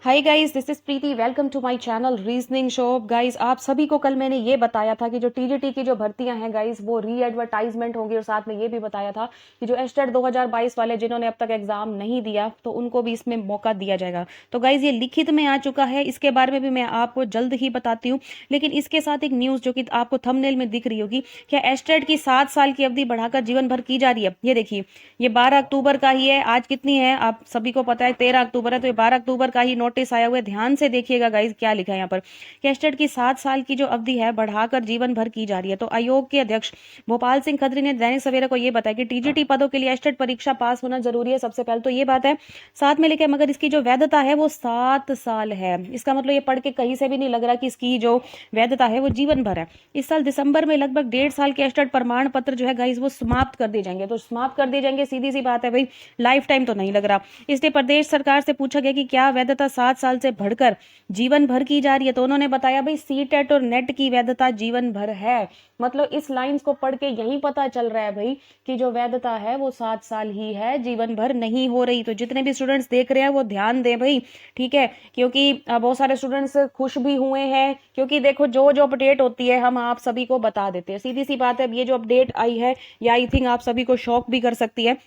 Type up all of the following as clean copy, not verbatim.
Hi guys, this is Preeti. Welcome to my channel reasoning show. Guys, आप सभी को कल मैंने ये बताया था कि जो टीजीटी की जो भर्तियां हैं गाइस, वो री एडवर्टाइजमेंट होंगी, और साथ में ये भी बताया था कि जो एस्टेट 2022 वाले जिन्होंने अब तक एग्जाम नहीं दिया तो उनको भी इसमें मौका दिया जाएगा। तो गाइस, ये लिखित में आ चुका है, इसके बारे में भी मैं आपको जल्द ही बताती हूँ। लेकिन इसके साथ एक न्यूज जो कि आपको थंबनेल में दिख रही होगी, क्या एस्टेट की 7 साल की अवधि बढ़ाकर जीवन भर की जा रही है। ये देखिए, ये 12 अक्टूबर का ही है। आज कितनी है आप सभी को पता है, 13 अक्टूबर है। तो ये 12 अक्टूबर का ही नोटिस आया हुआ है। ध्यान से देखिएगा गाइस, क्या लिखा है यहाँ पर। एस्टेट की 7 साल की जो अवधि है बढ़ाकर जीवन भर की जा रही है। तो आयोग के अध्यक्ष भोपाल सिंह खत्री ने दैनिक सवेरा को यह बताया कि टीजीटी पदों के लिए एस्टेट परीक्षा पास होना जरूरी है। सबसे पहले तो ये बात है। साथ में लिखा है, मगर इसकी जो वैधता है वो 7 साल है। इसका मतलब ये पढ़ के कहीं से भी नहीं लग रहा कि इसकी जो वैधता है वो जीवन भर है। इस साल दिसंबर में लगभग 1.5 साल के एस्टेट प्रमाण पत्र जो है गाइस वो समाप्त कर दिए जाएंगे। तो समाप्त कर दिए जाएंगे, सीधी सी बात है भाई, लाइफ टाइम तो नहीं लग रहा। इसलिए प्रदेश सरकार से पूछा गया कि क्या वैधता 7 साल से बढ़कर जीवन भर की जा रही है। तो उन्होंने बताया भाई, सीटेट और नेट की वैधता जीवन भर है। मतलब इस लाइंस को पढ़ के यही पता चल रहा है भाई कि जो वैधता है वो 7 साल ही है, जीवन भर नहीं हो रही। तो जितने भी स्टूडेंट्स देख रहे हैं वो ध्यान दें भाई, ठीक है। क्योंकि बहुत सारे स्टूडेंट्स खुश भी हुए हैं, क्योंकि देखो जो जो अपडेट होती है हम आप सभी को बता देते हैं। सीधी सी बात है, अब ये जो अपडेट आई है ये आई थिंक आप सभी को शॉक भी कर सकती है।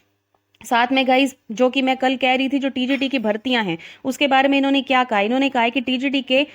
साथ में गाइस, जो कि मैं कल कह रही थी, जो टीजीटी की भर्तियां हैं उसके बारे में इन्होंने क्या कहा। इन्होंने कहा है कि टीजीटी के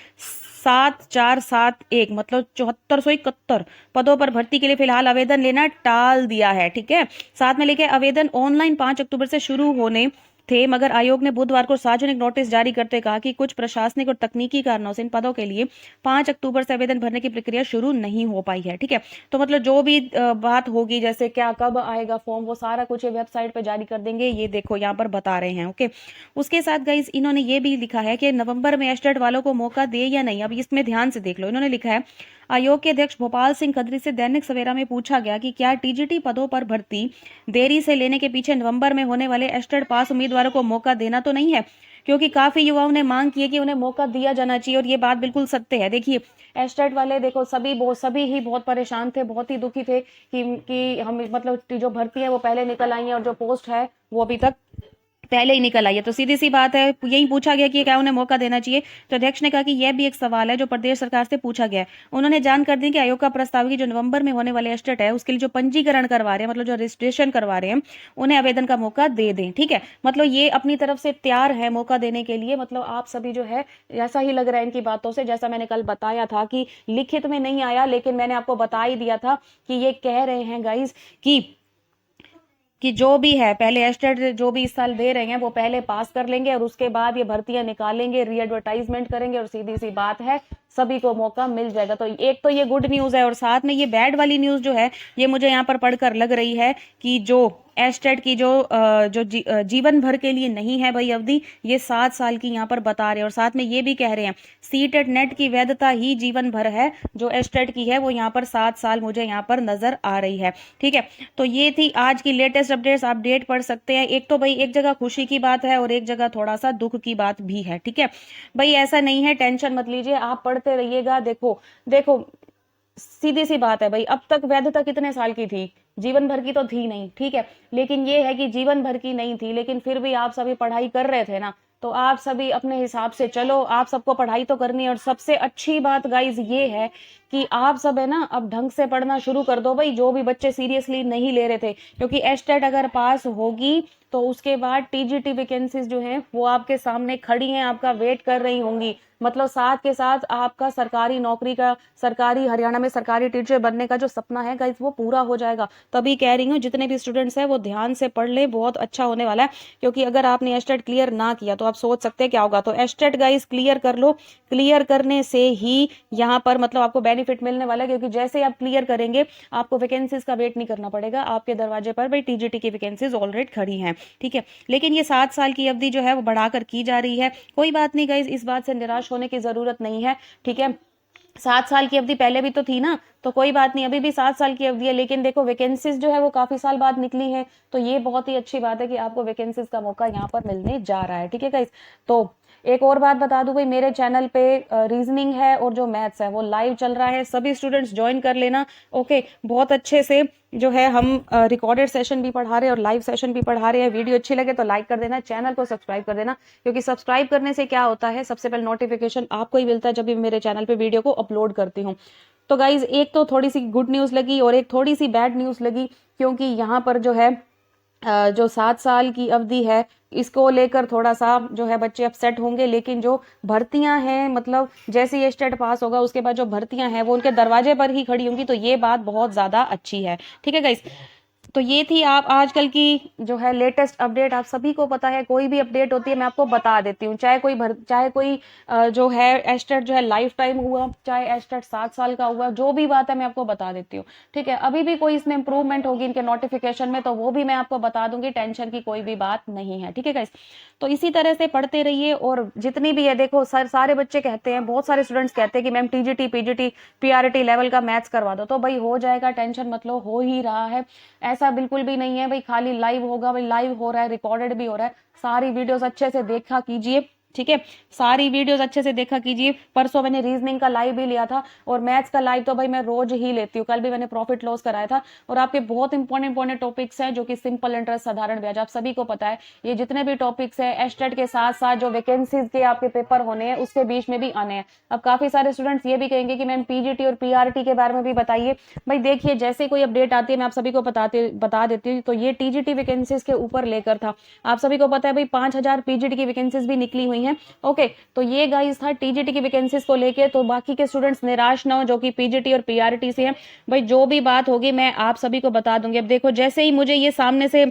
7471 मतलब 7471 पदों पर भर्ती के लिए फिलहाल आवेदन लेना टाल दिया है, ठीक है। साथ में लिखे, आवेदन ऑनलाइन 5 अक्टूबर से शुरू होने थे, मगर आयोग ने बुधवार को सार्वजनिक नोटिस जारी करते कहा कि कुछ प्रशासनिक और तकनीकी कारणों से इन पदों के लिए 5 अक्टूबर से आवेदन भरने की प्रक्रिया शुरू नहीं हो पाई है, ठीक है। तो मतलब जो भी बात होगी, जैसे क्या कब आएगा फॉर्म, वो सारा कुछ वेबसाइट पे जारी कर देंगे। ये देखो यहाँ पर बता रहे हैं, ओके। उसके साथ गाइस इन्होंने ये भी लिखा है कि नवंबर में एस्टेट वालों को मौका दे या नहीं। अब इसमें ध्यान से देख लो, इन्होंने लिखा है, आयोग के अध्यक्ष भोपाल सिंह खत्री से दैनिक सवेरा में पूछा गया कि क्या टीजीटी पदों पर भर्ती देरी से लेने के पीछे नवंबर में होने वाले एस्टेट पास उम्मीदवारों को मौका देना तो नहीं है, क्योंकि काफी युवाओं ने मांग की है कि उन्हें मौका दिया जाना चाहिए। और ये बात बिल्कुल सत्य है। देखिए, एस्टेट वाले देखो सभी ही बहुत परेशान थे, बहुत ही दुखी थे कि हम मतलब जो भर्ती है वो पहले निकल आई है और जो पोस्ट है वो अभी तक पहले ही निकल आई है। तो सीधी सी बात है, यही पूछा गया कि क्या उन्हें मौका देना चाहिए। तो अध्यक्ष ने कहा कि यह भी एक सवाल है जो प्रदेश सरकार से पूछा गया है। उन्होंने जानकारी दी कि आयोग का प्रस्ताव है कि जो नवंबर में होने वाले एस्टेट है उसके लिए जो पंजीकरण करवा रहे हैं, मतलब जो रजिस्ट्रेशन करवा रहे हैं, उन्हें आवेदन का मौका दे दें, ठीक है। मतलब ये अपनी तरफ से तैयार है मौका देने के लिए। मतलब आप सभी जो है, ऐसा ही लग रहा है इनकी बातों से, जैसा मैंने कल बताया था कि लिखित में नहीं आया, लेकिन मैंने आपको बता ही दिया था कि ये कह रहे हैं गाइज कि जो भी है पहले एस्टेट जो भी इस साल दे रहे हैं वो पहले पास कर लेंगे, और उसके बाद ये भर्तियां निकालेंगे, री एडवर्टाइजमेंट करेंगे, और सीधी सी बात है सभी को मौका मिल जाएगा। तो एक तो ये गुड न्यूज है, और साथ में ये बैड वाली न्यूज जो है ये मुझे यहाँ पर पढ़कर लग रही है कि जो एस्टेट की जीवन भर के लिए नहीं है भाई अवधि, ये 7 साल की यहाँ पर बता रहे हैं। और साथ में ये भी कह रहे हैं सीटेट नेट की वैधता ही जीवन भर है, जो एस्टेट की है वो यहाँ पर 7 साल मुझे यहाँ पर नजर आ रही है, ठीक है। तो ये थी आज की लेटेस्ट अपडेट्स। आप डेट पढ़ सकते हैं। एक तो भाई एक जगह खुशी की बात है और एक जगह थोड़ा सा दुख की बात भी है, ठीक है भाई। ऐसा नहीं है, टेंशन मत लीजिए, आप पढ़ते रहिएगा। देखो देखो, सीधी सी बात है भाई, अब तक वैधता कितने साल की थी, जीवन भर की तो थी नहीं, ठीक है। लेकिन ये है कि जीवन भर की नहीं थी, लेकिन फिर भी आप सभी पढ़ाई कर रहे थे ना, तो आप सभी अपने हिसाब से चलो, आप सबको पढ़ाई तो करनी है। और सबसे अच्छी बात गाइज ये है कि आप सब है ना, अब ढंग से पढ़ना शुरू कर दो भाई, जो भी बच्चे सीरियसली नहीं ले रहे थे। क्योंकि एस्टेट अगर पास होगी तो उसके बाद टीजीटी वैकेंसीज जो है वो आपके सामने खड़ी हैं, आपका वेट कर रही होंगी। मतलब साथ के साथ आपका सरकारी नौकरी का, सरकारी हरियाणा में सरकारी टीचर बनने का जो सपना है गाइस वो पूरा हो जाएगा। तभी कह रही हूँ जितने भी स्टूडेंट्स हैं वो ध्यान से पढ़ ले, बहुत अच्छा होने वाला है। क्योंकि अगर आपने एस्टेट क्लियर ना किया तो आप सोच सकते हैं क्या होगा। तो एस्टेट गाइस क्लियर कर लो, क्लियर करने से ही यहाँ पर मतलब आपको बेनिफिट मिलने वाला है। क्योंकि जैसे आप क्लियर करेंगे आपको वैकेंसीज का वेट नहीं करना पड़ेगा, आपके दरवाजे पर भाई टीजीटी की वैकेंसीज ऑलरेडी खड़ी हैं, ठीक है। लेकिन ये 7 साल की अवधि जो है वो बढ़ाकर की जा रही है। कोई बात नहीं गाइज, इस बात से निराश होने की जरूरत नहीं है, ठीक है। 7 साल की अवधि पहले भी तो थी ना, तो कोई बात नहीं, अभी भी 7 साल की अवधि है। लेकिन देखो वैकेंसीज जो है वो काफी साल बाद निकली है, तो ये बहुत ही अच्छी बात है कि आपको वैकेंसीज का मौका यहाँ पर मिलने जा रहा है, ठीक है गाइज। तो एक और बात बता दूं भाई, मेरे चैनल पे रीजनिंग है और जो मैथ्स है वो लाइव चल रहा है, सभी स्टूडेंट्स ज्वाइन कर लेना। ओके, बहुत अच्छे से जो है हम रिकॉर्डेड सेशन भी पढ़ा रहे हैं और लाइव सेशन भी पढ़ा रहे हैं। वीडियो अच्छी लगे तो लाइक कर देना, चैनल को सब्सक्राइब कर देना, क्योंकि सब्सक्राइब करने से क्या होता है, सबसे पहले नोटिफिकेशन आपको ही मिलता है जब भी मेरे चैनल पे वीडियो को अपलोड करती हूँ। तो गाइज, एक तो थोड़ी सी गुड न्यूज लगी और एक थोड़ी सी बैड न्यूज लगी, क्योंकि यहाँ पर जो है जो 7 साल की अवधि है इसको लेकर थोड़ा सा जो है बच्चे अपसेट होंगे, लेकिन जो भर्तियां हैं, मतलब जैसे ये स्टेट पास होगा उसके बाद जो भर्तियां हैं वो उनके दरवाजे पर ही खड़ी होंगी, तो ये बात बहुत ज्यादा अच्छी है। ठीक है गाइस, तो ये थी आप आजकल की जो है लेटेस्ट अपडेट। आप सभी को पता है कोई भी अपडेट होती है मैं आपको बता देती हूँ, चाहे कोई जो है एस्टेट जो है लाइफ टाइम हुआ, चाहे एस्टेट 7 साल का हुआ, जो भी बात है मैं आपको बता देती हूँ। ठीक है, अभी भी कोई इसमें इंप्रूवमेंट होगी इनके नोटिफिकेशन में तो वो भी मैं आपको बता दूंगी, टेंशन की कोई भी बात नहीं है। ठीक है गाइस, तो इसी तरह से पढ़ते रहिए। और जितनी भी है, देखो सर, सारे बच्चे कहते हैं, बहुत सारे स्टूडेंट्स कहते हैं कि ma'am TGT PGT PRT level का मैथ्स करवा दो, तो भाई हो जाएगा, टेंशन मत लो, हो ही रहा है। ऐसा बिल्कुल भी नहीं है भाई खाली लाइव होगा, भाई लाइव हो रहा है, रिकॉर्डेड भी हो रहा है। सारी वीडियोस अच्छे से देखा कीजिए, ठीक है, सारी वीडियोस अच्छे से देखा कीजिए। परसों मैंने रीजनिंग का लाइव भी लिया था और मैथ्स का लाइव तो भाई मैं रोज ही लेती हूँ, कल भी मैंने प्रॉफिट लॉस कराया था। और आपके बहुत इंपॉर्टेंट टॉपिक्स हैं जो कि सिंपल इंटरेस्ट, साधारण ब्याज, आप सभी को पता है ये जितने भी टॉपिक्स है एस्टेट के साथ साथ जो वैकेंसीज के आपके पेपर होने हैं उसके बीच में भी आने हैं। अब काफी सारे स्टूडेंट्स ये भी कहेंगे कि मैम पीजीटी और पीआरटी के बारे में भी बताइए। भाई देखिए, जैसे कोई अपडेट आती है मैं आप सभी को बता देती हूँ। तो ये टीजीटी वैकेंसीज के ऊपर लेकर था, आप सभी को पता है भाई 5,000 पीजीटी की वैकेंसीज भी निकली हुई हैं। ओके, तो ये गाइस था टीजीटी की वैकेंसीज को लेके, तो बाकी के स्टूडेंट्स निराश ना हो जो कि पीजीटी और पीआरटी से हैं। भाई जो भी बात होगी मैं आप सभी को बता दूंगी। अब देखो, जैसे ही मुझे ये सामने से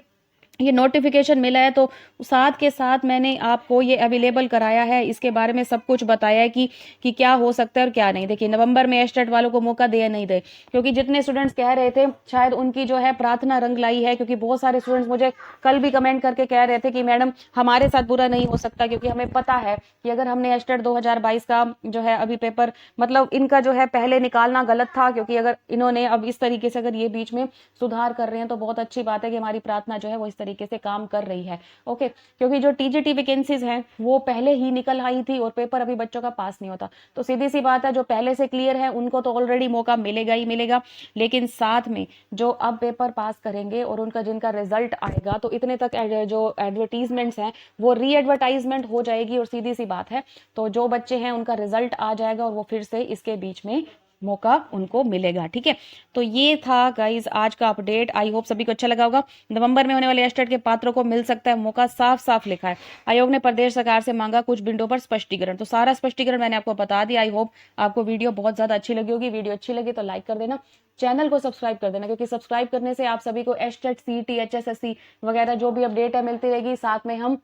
ये नोटिफिकेशन मिला है तो साथ के साथ मैंने आपको ये अवेलेबल कराया है, इसके बारे में सब कुछ बताया है कि क्या हो सकता है और क्या नहीं। देखिए, नवंबर में एस्टेट वालों को मौका दे या नहीं दे, क्योंकि जितने स्टूडेंट्स कह रहे थे शायद उनकी जो है प्रार्थना रंग लाई है, क्योंकि बहुत सारे स्टूडेंट्स मुझे कल भी कमेंट करके कह रहे थे कि मैडम हमारे साथ बुरा नहीं हो सकता, क्योंकि हमें पता है कि अगर हमने एस्टेट 2022 का जो है अभी पेपर, मतलब इनका जो है पहले निकालना गलत था, क्योंकि अगर इन्होंने अब इस तरीके से अगर ये बीच में सुधार कर रहे हैं तो बहुत अच्छी बात है कि हमारी प्रार्थना जो है वो इस तरीके से काम कर रही है। ओके, क्योंकि जो टीजीटी वैकेंसीज हैं वो पहले ही निकल आई थी और पेपर अभी बच्चों का पास नहीं होता, तो सीधी सी बात है जो पहले से क्लियर है उनको तो ऑलरेडी मौका मिलेगा ही मिलेगा, लेकिन साथ में जो अब पेपर पास करेंगे और उनका जिनका रिजल्ट आएगा तो इतने तक जो एडवर्टीजमेंट्स हैं वो री एडवर्टाइजमेंट हो जाएगी और सीधी सी बात है तो जो बच्चे हैं उनका रिजल्ट आ जाएगा और वो फिर से इसके बीच में मौका उनको मिलेगा। ठीक है, तो ये था गाइज आज का अपडेट। आई होप सभी को अच्छा लगा होगा। नवंबर में होने वाले एस्टेट के पात्रों को मिल सकता है मौका, साफ साफ लिखा है। आयोग ने प्रदेश सरकार से मांगा कुछ बिंदुओं पर स्पष्टीकरण, तो सारा स्पष्टीकरण मैंने आपको बता दिया। आई होप आपको वीडियो बहुत ज्यादा अच्छी लगी होगी। वीडियो अच्छी लगी तो लाइक कर देना, चैनल को सब्सक्राइब कर देना, क्योंकि सब्सक्राइब करने से आप सभी को एस्टेट, सीईटी, एचएसएससी वगैरह जो भी अपडेट है मिलती रहेगी। साथ में हम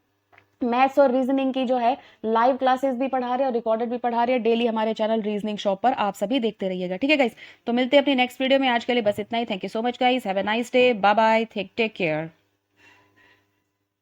मैथ्स और रीजनिंग की जो है लाइव क्लासेस भी पढ़ा रहे हैं और रिकॉर्डेड भी पढ़ा रहे हैं डेली हमारे चैनल रीजनिंग शॉप पर, आप सभी देखते रहिएगा। ठीक है गाइस, तो मिलते हैं अपनी नेक्स्ट वीडियो में। आज के लिए बस इतना ही। Thank you so much guys, have a nice day, bye bye, take care.